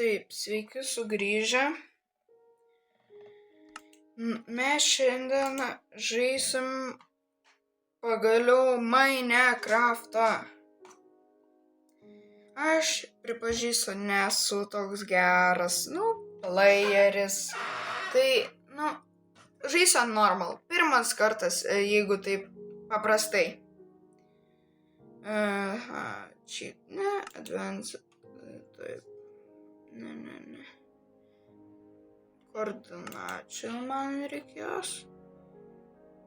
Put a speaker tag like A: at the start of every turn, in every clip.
A: Taip, sveiki sugrįžę. Mes šiandien žaisim pagaliau Minecraftą. Aš pripažįstu, nesu toks geras, playeris. Tai, žaisiu normal. Pirmas kartas, jeigu taip paprastai. Advanced. Taip. Ne. Koordinačių man reikės.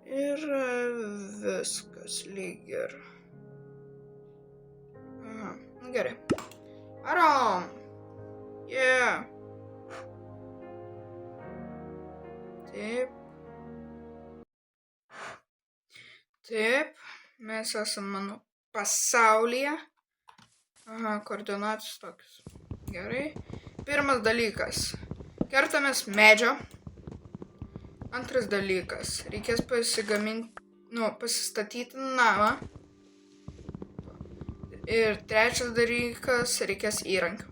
A: Ir viskas lyg ir. Gerai. Varom. Yeah. Taip. Mes esame mano pasaulyje. Koordinacijos tokius. Gerai. Pirmas dalykas. Kertamės medžio. Antras dalykas. Reikės pasistatyti namą. Ir trečias dalykas. Reikės įrankių.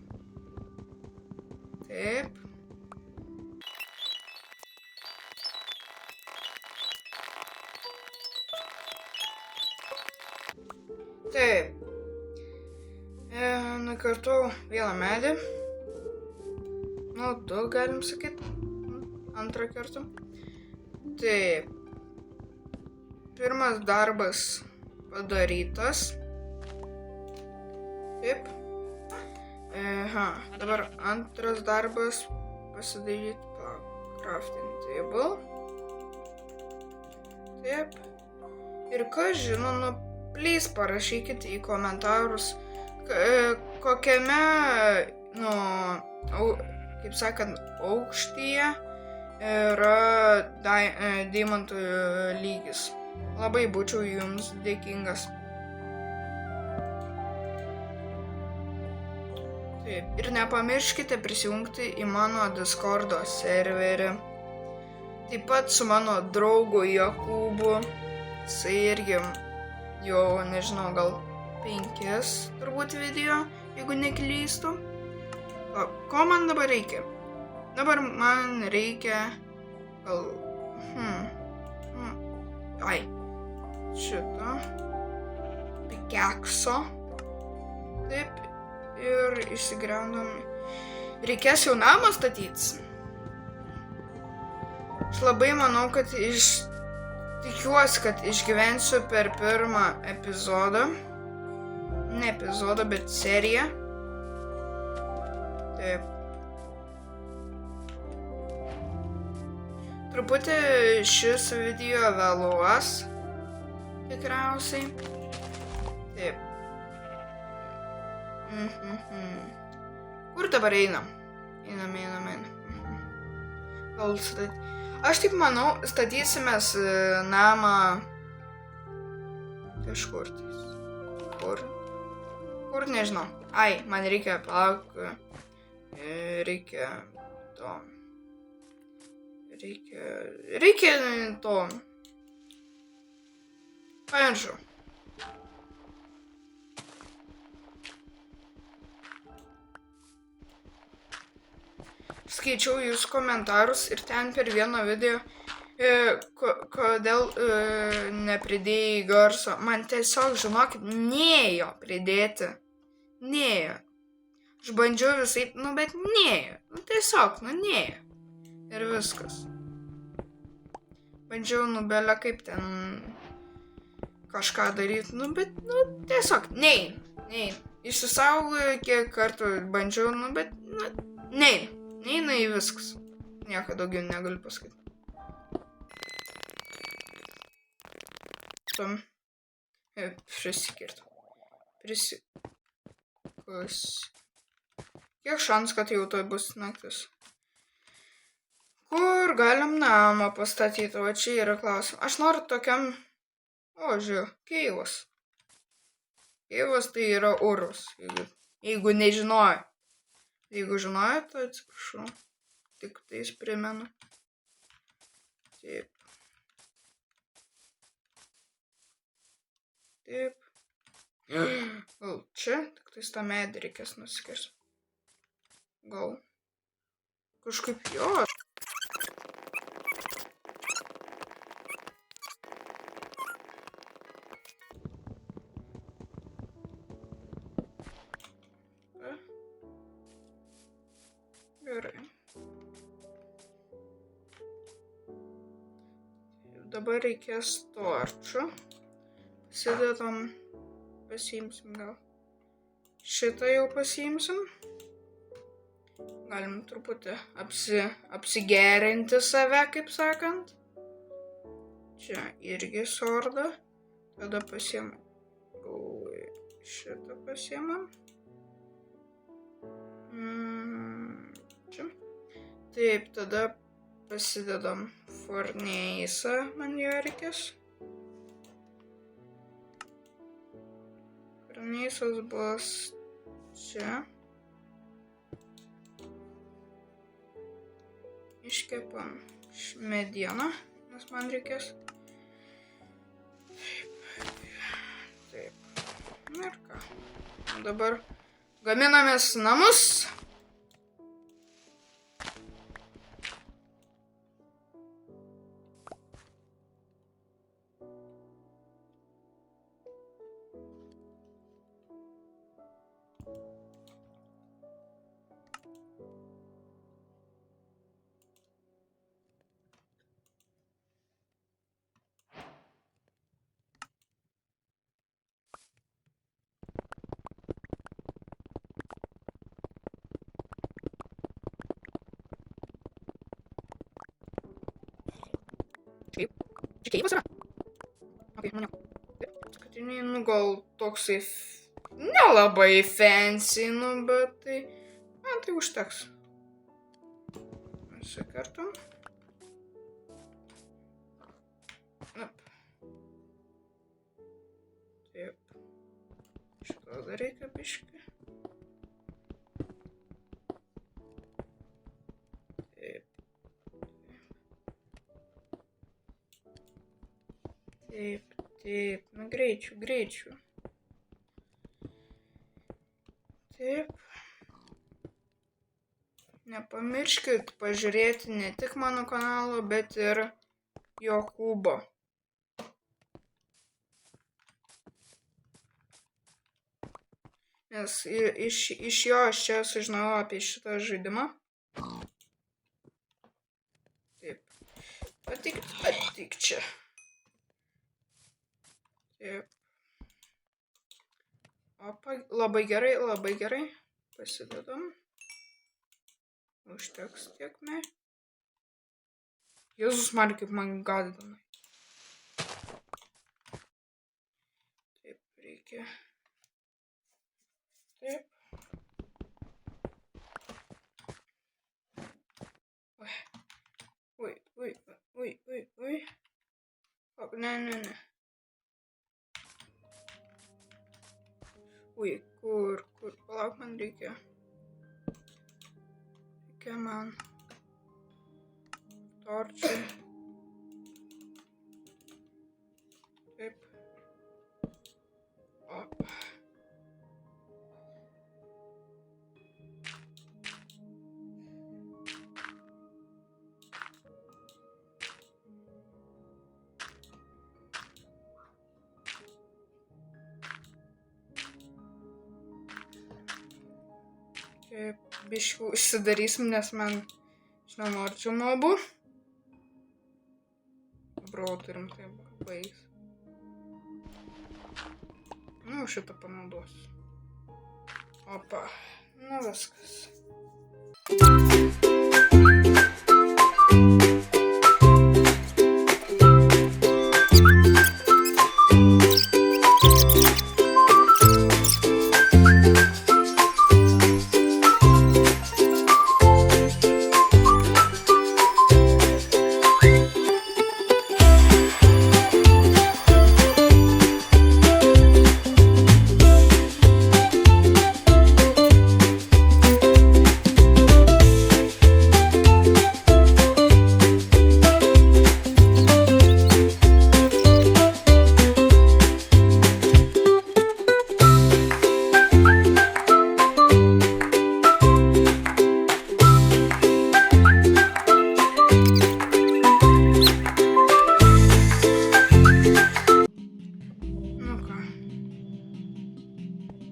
A: Taip. Taip. Nukartau vieną medį. 2 galim sakyti. Antrą kartą. Taip. Pirmas darbas padarytas. Taip. Dabar antras darbas pasidaryti crafting table. Taip. Ir kas žino, please parašykite į komentarus, kokiame, kaip sakant, aukštyje yra deimantų lygis. Labai būčiau jums dėkingas. Taip, ir nepamirškite prisijungti į mano Discordo serverį. Taip pat su mano draugu Jokūbu. Jisai irgi jau, nežinau, gal 5 turbūt video, jeigu neklystu. Ko man dabar reikia? Dabar man reikia gal... šito. Pikekso. Taip. Ir išsigriaunam. Reikės jau namą statytis. Aš labai manau, kad tikiuosi, kad išgyvensiu per pirmą epizodą. Ne epizodą, bet seriją. Taip. Truputį šis video vėluos. Tikriausiai. Taip. Kur dabar einam? Einam. Gal aš taip manau, statysimės namą kažkur. Kur nežinau. Man reikia reikia to. Reikia to. Pamiršau. Skaičiau jūsų komentarus ir ten per vieną video, kodėl nepridėjai garso. Man tiesiog, žinokit, nėjo pridėti. Nėjo. Aš bandžiau visai, bet nėjo. Tiesiog, nėjo. Ir viskas. Bandžiau, belė kaip ten kažką daryti, bet, tiesiog, nėjo. Išsisaugoju, kiek kartų bandžiau, bet, nėjo. Neina į viskas. Nieko daugiau negaliu pasakyti. Prisikirtų. Kiek šansų, kad jau tai bus naktis? Kur galim namą pastatyti? O čia yra klausimas. Aš noriu tokiam... žiūrėjau, keivas. Keivas tai yra urvas. Jeigu nežinojo. Jeigu žinojot, tai atsiprašau. Tik tais primenu. Taip. Gal čia, tik tais tą medį reikės nusikirsti. Gal kažkaip jo. Gerai. Dabar reikės torčio. Pasiimsim gal. Šitą jau pasiimsim. Galim truputį apsigerinti save, kaip sakant. Čia irgi sordą. Tada pasiimam. Šitą pasiimam. Čia. Taip, tada pasidedam forneisą, man jo reikės. Forneisas bus čia. Iškepam medieną, nes man reikės. Taip. Na ir ką. Dabar gaminamės namus. Tikėjimas yra. Ok, maniau. Skatiniai, gal toksai nelabai fancy, bet tai... Man tai užteks. Nusikartam. Taip. Šitą dar reikia biškį. Taip, na greičiu. Taip. Nepamirškit pažiūrėti ne tik mano kanalo, bet ir Jokūbo. Nes iš jo aš čia sužinojau apie šitą žaidimą. Taip. Atik čia. Taip. Opa, labai gerai. Pasidedam. Užteks tiek, ne? Jėzus Marija, kaip man gadinai. Taip, reikia. Taip. Oi. O, ne. Ui, kur, palauk, man reikia. Reikia man torčių. Taip. O. Biškių užsidarysim, nes man nenorčiau mobų. Bro, turim tai baigs. Nu, šitą panaudosiu. Opa, nu viskas.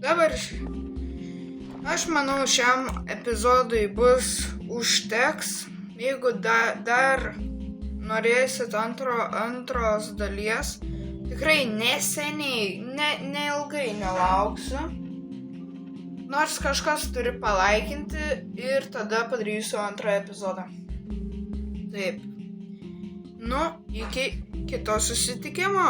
A: Dabar aš manau, šiam epizodui užteks. Jeigu dar norėsit antros dalies, tikrai neseniai, neilgai nelauksiu. Nors kažkas turi palaikinti ir tada padarysiu antrą epizodą. Taip. Iki kito susitikimo.